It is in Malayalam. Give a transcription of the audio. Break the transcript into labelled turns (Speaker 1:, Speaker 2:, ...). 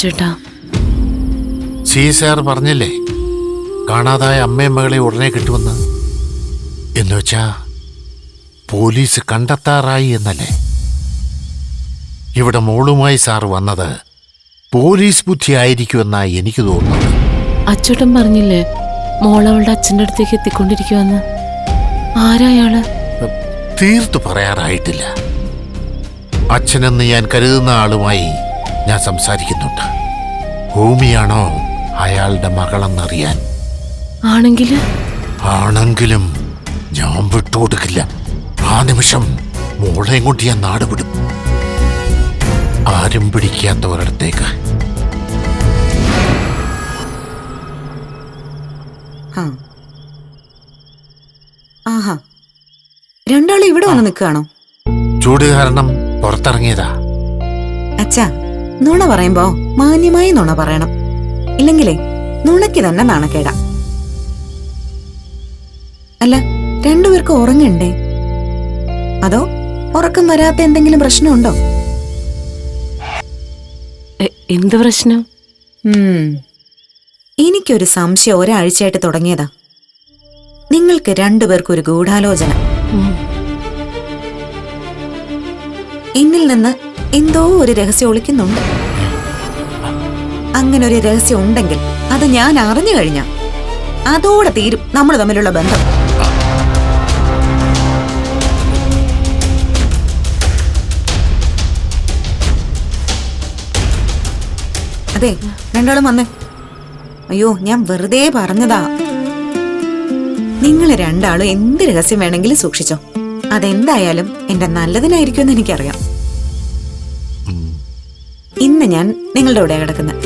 Speaker 1: ചേട്ടാ.
Speaker 2: സാർ പറഞ്ഞില്ലേ കാണാതായ അമ്മയും മകളെ ഉടനെ കിട്ടുമെന്ന്. എന്നുവെച്ചാ പോലീസ് കണ്ടെത്താറായി എന്നല്ലേ? ഇവിടെ മോളുമായി സാർ വന്നത് പോലീസ് ബുദ്ധി ആയിരിക്കുമെന്നാ എനിക്ക് തോന്നുന്നത്.
Speaker 1: അച്ചോട്ടൻ പറഞ്ഞില്ലേ മോളവളുടെ അച്ഛൻ്റെ അടുത്തേക്ക് എത്തിക്കൊണ്ടിരിക്കുവെന്ന്. ആരായാള്?
Speaker 2: തീർത്തു പറയാറായിട്ടില്ല. അച്ഛനെന്ന് ഞാൻ കരുതുന്ന ആളുമായി ഞാൻ സംസാരിക്കുന്നുണ്ട്. ഭൂമിയാണോ അയാളുടെ മകളെന്നറിയാൻ. ആണെങ്കിലും ഞാൻ വിട്ടുകൊടുക്കില്ല. ആ നിമിഷം മോളെയും കൊണ്ട് ഞാൻ നാട് വിടും. ആരും പിടിക്കാത്ത ഒരിടത്തേക്ക്.
Speaker 3: ആഹാ, രണ്ടാളും ഇവിടെ വന്ന് നിൽക്കുകയാണോ?
Speaker 2: ചൂട് കാരണം പുറത്തിറങ്ങിയതാ.
Speaker 3: അച്ഛാ, നുണ പറയുമ്പോ മാന്യമായി നുണ പറയണം. ഇല്ലെങ്കിലേ നുണയ്ക്ക് തന്നെ നാണക്കേടാ. അല്ല, രണ്ടുപേർക്ക് ഉറങ്ങണ്ടേ? അതോ ഉറക്കം വരാത്ത എന്തെങ്കിലും പ്രശ്നമുണ്ടോ?
Speaker 1: എന്ത് പ്രശ്നം?
Speaker 3: എനിക്കൊരു സംശയം ഒരാഴ്ചയായിട്ട് തുടങ്ങിയതാ. നിങ്ങൾക്ക് രണ്ടുപേർക്കും ഒരു ഗൂഢാലോചന. എന്നിൽ നിന്ന് എന്തോ ഒരു രഹസ്യം ഒളിക്കുന്നുണ്ട്. അങ്ങനെ ഒരു രഹസ്യം ഉണ്ടെങ്കിൽ അത് ഞാൻ അറിഞ്ഞു കഴിഞ്ഞാ അതോടെ തീരും നമ്മൾ തമ്മിലുള്ള ബന്ധം. അതെ, രണ്ടാളും വന്നേ. അയ്യോ, ഞാൻ വെറുതെ പറഞ്ഞതാ. നിങ്ങൾ രണ്ടാളും എന്ത് രഹസ്യം വേണമെങ്കിലും സൂക്ഷിച്ചോ. അതെന്തായാലും എന്റെ നല്ലതിനായിരിക്കുമെന്ന് എനിക്കറിയാം. ഇന്ന് ഞാൻ നിങ്ങളുടെ കൂടെ കിടക്കുന്നത്.